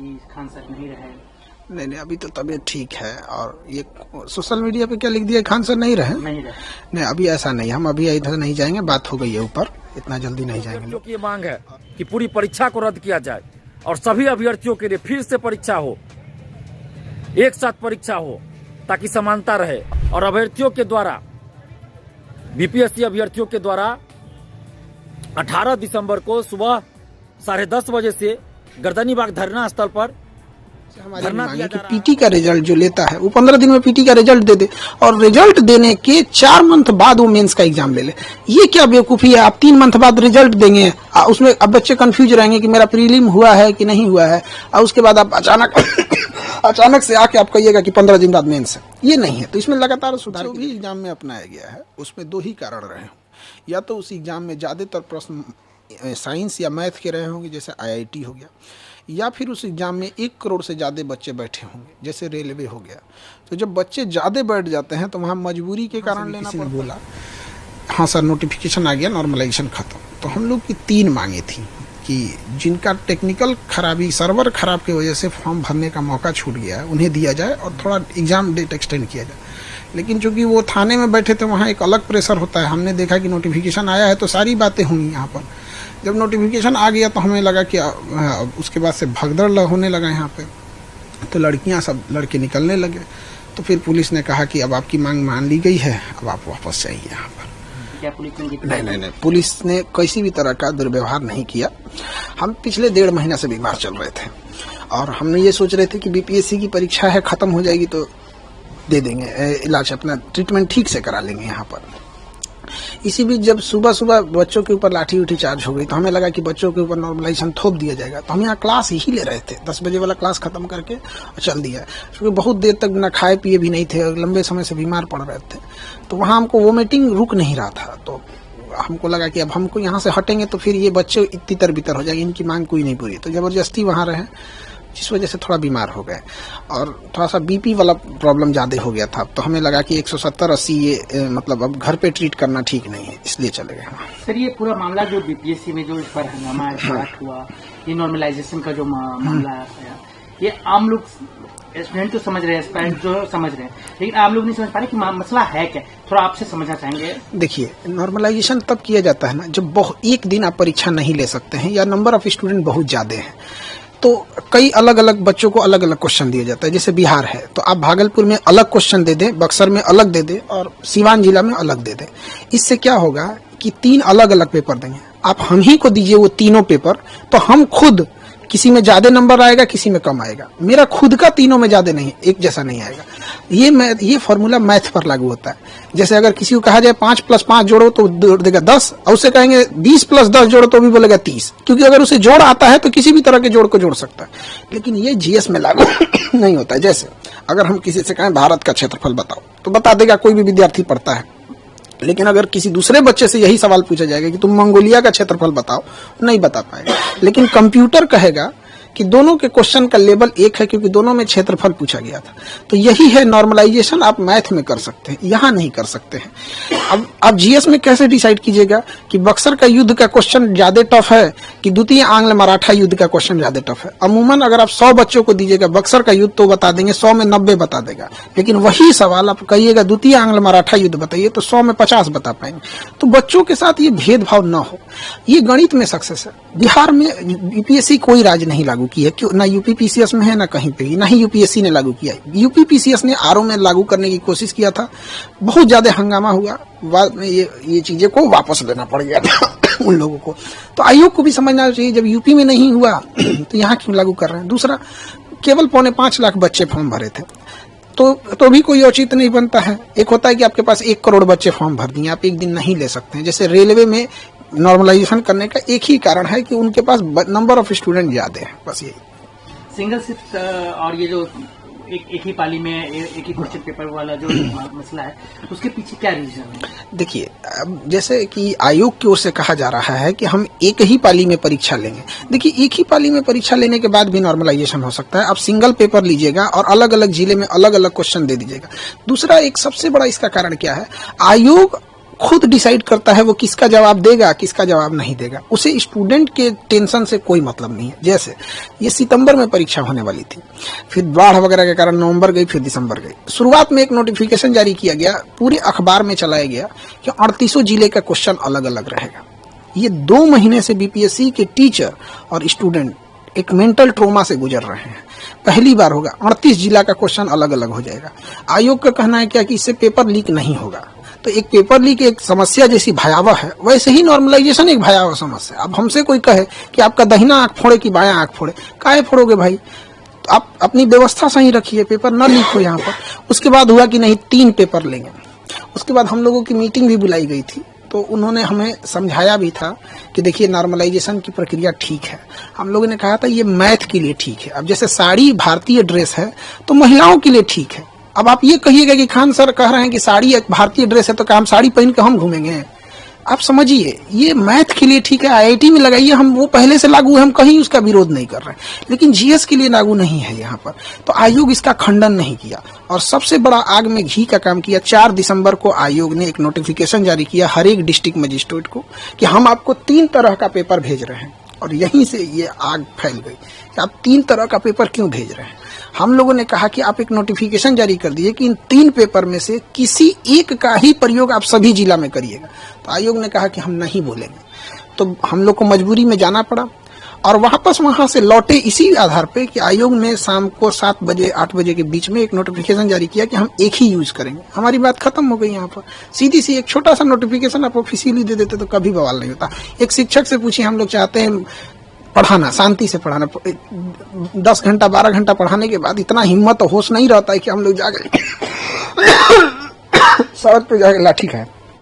कि खान सर नहीं रहे? नहीं, अभी तो तबीयत ठीक है। और ये सोशल मीडिया पे क्या लिख दिया, खान सर नहीं रहे? नहीं, अभी ऐसा नहीं, हम अभी इधर नहीं जाएंगे, बात हो गई है ऊपर, इतना जल्दी नहीं जाएंगे। की मांग है कि पूरी परीक्षा को रद्द किया जाए और सभी अभ्यर्थियों के लिए फिर से परीक्षा हो, एक साथ परीक्षा हो, ताकि समानता रहे। और अभ्यर्थियों के द्वारा, बीपीएससी अभ्यर्थियों के द्वारा 18 दिसंबर को सुबह 10:30 बजे से गर्दनीबाग धरना स्थल पर हमारी मांग है कि पीटी का रिजल्ट जो लेता है वो 15 दिन में पीटी का रिजल्ट दे दे, और रिजल्ट देने के 4 मंथ बाद वो मेंस का एग्जाम ले ले। ये क्या बेवकूफी है? आप 3 मंथ बाद रिजल्ट देंगे, उसमें अब बच्चे कंफ्यूज रहेंगे कि मेरा प्रीलिम हुआ है कि नहीं हुआ है, और उसके बाद आप अचानक से आके आप कहिएगा कि 15 दिन बाद मेंस है। ये नहीं है। तो इसमें लगातार सुधार भी एग्जाम में अपनाया गया है। उसमें 2 ही कारण रहे हों, या तो उस एग्जाम में ज्यादातर प्रश्न साइंस या मैथ के रहे होंगे, जैसे IIT हो गया, या फिर उस एग्जाम में 1 करोड़ से ज़्यादा बच्चे बैठे होंगे, जैसे रेलवे हो गया। तो जब बच्चे ज़्यादा बैठ जाते हैं तो वहाँ मजबूरी के कारण लेना पड़ता है। बोला हाँ सर, नोटिफिकेशन आ गया, नॉर्मलाइजेशन खत्म। तो हम लोग की 3 मांगे थी कि जिनका टेक्निकल खराबी, सर्वर खराब की वजह से फॉर्म भरने का मौका छूट गया है, उन्हें दिया जाए और थोड़ा एग्जाम डेट एक्सटेंड किया जाए। लेकिन चूंकि वो थाने में बैठे थे, वहाँ एक अलग प्रेशर होता है। हमने देखा कि नोटिफिकेशन आया है तो सारी बातें होंगी यहाँ पर। जब नोटिफिकेशन आ गया तो हमें लगा कि उसके बाद से भगदड़ होने लगा यहाँ पे, तो लड़कियाँ सब लड़के निकलने लगे। तो फिर पुलिस ने कहा कि अब आपकी मांग मान ली गई है, अब आप वापस जाइए यहाँ पर। क्या पुलिस ने? नहीं, पुलिस ने किसी भी तरह का दुर्व्यवहार नहीं किया। हम पिछले 1.5 महीना से बीमार चल रहे थे और हमने ये सोच रहे थे कि बीपीएससी की परीक्षा है, खत्म हो जाएगी तो दे देंगे इलाज, अपना ट्रीटमेंट ठीक से करा लेंगे यहाँ पर। इसी बीच जब सुबह सुबह बच्चों के ऊपर लाठी उठी चार्ज हो गई तो हमें लगा कि बच्चों के ऊपर नॉर्मलाइजेशन थोप दिया जाएगा। तो हम यहाँ क्लास ही ले रहे थे, 10 बजे वाला क्लास खत्म करके चल दिया, क्योंकि बहुत देर तक बिना खाए पिए भी नहीं थे और लंबे समय से बीमार पड़ रहे थे। तो वहाँ हमको वोमिटिंग रुक नहीं रहा था। तो हमको लगा कि अब हमको यहाँ से हटेंगे तो फिर ये बच्चे तितर बितर हो जाएंगे, इनकी मांग कोई नहीं पूरी। तो जबरदस्ती वहाँ रहे, जिस वजह से थोड़ा बीमार हो गए और थोड़ा सा बीपी वाला प्रॉब्लम ज़्यादा हो गया था। तो हमें लगा कि 170-80 ये मतलब अब घर पे ट्रीट करना ठीक नहीं है, इसलिए चले गए। सर, ये पूरा मामला जो बीपीएससी में जो इस पर हंगामा स्टार्ट हुआ, ये नॉर्मलाइजेशन का जो मामला है, ये आम लोग स्टूडेंट तो समझ रहे हैं, एस्पायरेंट जो समझ रहे हैं, लेकिन आम लोग नहीं समझ पा रहे कि मसला है क्या। थोड़ा आपसे समझना चाहेंगे। देखिए, नॉर्मलाइजेशन तब किया जाता है ना जब एक दिन आप परीक्षा नहीं ले सकते हैं या नंबर ऑफ स्टूडेंट बहुत ज्यादा है, तो कई अलग अलग बच्चों को अलग अलग क्वेश्चन दिया जाता है। जैसे बिहार है तो आप भागलपुर में अलग क्वेश्चन दे दें, बक्सर में अलग दे दें और सीवान जिला में अलग दे दें। इससे क्या होगा कि 3 अलग अलग पेपर देंगे, आप हम ही को दीजिए वो तीनों पेपर, तो हम खुद किसी में ज्यादा नंबर आएगा, किसी में कम आएगा। मेरा खुद का तीनों में ज्यादा नहीं, एक जैसा नहीं आएगा। ये फॉर्मूला मैथ पर लागू होता है। जैसे अगर किसी को कहा जाए 5 + 5 जोड़ो तो देगा 10, और उसे कहेंगे 20 + 10 जोड़ो तो भी बोलेगा 30, क्योंकि अगर उसे जोड़ आता है तो किसी भी तरह के जोड़ को जोड़ सकता है। लेकिन ये जीएस में लागू नहीं होता है। जैसे अगर हम किसी से कहें भारत का क्षेत्रफल बताओ तो बता देगा, कोई भी विद्यार्थी पढ़ता है। लेकिन अगर किसी दूसरे बच्चे से यही सवाल पूछा जाएगा कि तुम मंगोलिया का क्षेत्रफल बताओ, नहीं बता पाएगा। लेकिन कंप्यूटर कहेगा कि दोनों के क्वेश्चन का लेवल एक है, क्योंकि दोनों में क्षेत्रफल पूछा गया था। तो यही है नॉर्मलाइजेशन, आप मैथ में कर सकते हैं, यहाँ नहीं कर सकते हैं। अब आप जीएस में कैसे डिसाइड कीजिएगा कि बक्सर का युद्ध का क्वेश्चन ज्यादा टफ है कि द्वितीय आंग्ल मराठा युद्ध का क्वेश्चन ज्यादा टफ है। अमूमन अगर आप 100 बच्चों को दीजिएगा बक्सर का युद्ध तो बता देंगे, 100 में 90 बता देगा। लेकिन वही सवाल आप कहिएगा द्वितीय आंग्ल मराठा युद्ध बताइए तो 100 में 50 बता पाएंगे। तो बच्चों के साथ ये भेदभाव न हो, ये गणित में सक्सेस है। बिहार में यूपीएससी कोई राज्य नहीं लागू की है, क्यों ना यूपीपीसीएस में है ना कहीं पे, ना ही यूपीएससी ने लागू किया है। यूपीपीसीएस ने आरओ में लागू करने की कोशिश किया था, बहुत ज्यादा हंगामा हुआ, बाद में ये चीजें को वापस लेना पड़ गया था उन लोगों को। तो आयोग को भी समझना चाहिए, जब यूपी में नहीं हुआ तो यहाँ क्यों लागू कर रहे हैं। दूसरा, केवल 5.25 लाख बच्चे फॉर्म भरे थे, तो भी कोई औचित्य नहीं बनता है। एक होता है कि आपके पास 1 करोड़ बच्चे फॉर्म भर दिए, आप एक दिन नहीं ले सकते हैं। जैसे रेलवे में नॉर्मलाइजेशन करने का एक ही कारण है कि उनके पास नंबर ऑफ स्टूडेंट ज्यादा है, बस यही। सिंगल शिफ्ट और ये जो एक ही पाली में एक ही क्वेश्चन पेपर वाला जो मसला है, उसके पीछे क्या रीजन है? देखिए, अब जैसे कि आयोग की ओर से कहा जा रहा है कि हम एक ही पाली में परीक्षा लेंगे। देखिए, एक ही पाली में परीक्षा लेने के बाद भी नॉर्मलाइजेशन हो सकता है। आप सिंगल पेपर लीजिएगा और अलग अलग जिले में अलग अलग क्वेश्चन दे दीजिएगा। दूसरा, एक सबसे बड़ा इसका कारण क्या है, आयोग खुद डिसाइड करता है वो किसका जवाब देगा, किसका जवाब नहीं देगा। उसे स्टूडेंट के टेंशन से कोई मतलब नहीं है। जैसे ये सितंबर में परीक्षा होने वाली थी, फिर बाढ़ वगैरह के कारण नवंबर गई, फिर दिसंबर गई। शुरुआत में एक नोटिफिकेशन जारी किया गया, पूरे अखबार में चलाया गया कि 38 जिले का क्वेश्चन अलग अलग रहेगा। ये 2 महीने से बीपीएससी के टीचर और स्टूडेंट एक मेंटल ट्रोमा से गुजर रहे हैं। पहली बार होगा 38 जिला का क्वेश्चन अलग अलग हो जाएगा। आयोग का कहना है क्या कि इससे पेपर लीक नहीं होगा। तो एक पेपर लीक एक समस्या जैसी भयावह है, वैसे ही नॉर्मलाइजेशन एक भयावह समस्या है। अब हमसे कोई कहे कि आपका दाहिना आंख फोड़े कि बायां आंख फोड़े, काहे फोड़ोगे भाई? तो आप अपनी व्यवस्था सही रखिए, पेपर न लीक हो यहाँ पर। उसके बाद हुआ कि नहीं 3 पेपर लेंगे। उसके बाद हम लोगों की मीटिंग भी बुलाई गई थी, तो उन्होंने हमें समझाया भी था कि देखिए नॉर्मलाइजेशन की प्रक्रिया ठीक है। हम लोगों ने कहा था ये मैथ के लिए ठीक है। अब जैसे साड़ी भारतीय ड्रेस है तो महिलाओं के लिए ठीक है। अब आप ये कहिएगा कि खान सर कह रहे हैं कि साड़ी एक भारतीय ड्रेस है तो क्या हम साड़ी पहन के हम घूमेंगे? आप समझिए ये मैथ के लिए ठीक है, आईआईटी में लगाइए, हम वो पहले से लागू है, हम कहीं उसका विरोध नहीं कर रहे हैं, लेकिन जीएस के लिए लागू नहीं है यहाँ पर। तो आयोग इसका खंडन नहीं किया और सबसे बड़ा आग में घी का काम किया। 4 दिसंबर को आयोग ने एक नोटिफिकेशन जारी किया हर एक डिस्ट्रिक्ट मजिस्ट्रेट को कि हम आपको 3 तरह का पेपर भेज रहे हैं। और यहीं से ये आग फैल गई कि आप 3 तरह का पेपर क्यों भेज रहे हैं। हम लोगों ने कहा कि आप एक नोटिफिकेशन जारी कर दिए कि इन 3 पेपर में से किसी एक का ही प्रयोग आप सभी जिला में करिएगा। तो आयोग ने कहा कि हम नहीं बोलेंगे। तो हम लोग को मजबूरी में जाना पड़ा और वापस वहां से लौटे इसी आधार पे कि आयोग ने शाम को 7 बजे 8 बजे के बीच में एक नोटिफिकेशन जारी किया कि हम एक ही यूज करेंगे। हमारी बात खत्म हो गई। यहाँ पर सीधी सी एक छोटा सा नोटिफिकेशन आप ऑफिशियली दे देते तो कभी बवाल नहीं होता। एक शिक्षक से पूछिए, हम लोग चाहते हैं पढ़ाना, शांति से पढ़ाना, 10 घंटा 12 घंटा पढ़ाने के बाद इतना हिम्मत और होश नहीं रहता है कि हम लोग जाके सड़क पे जाके लाठी खाएं।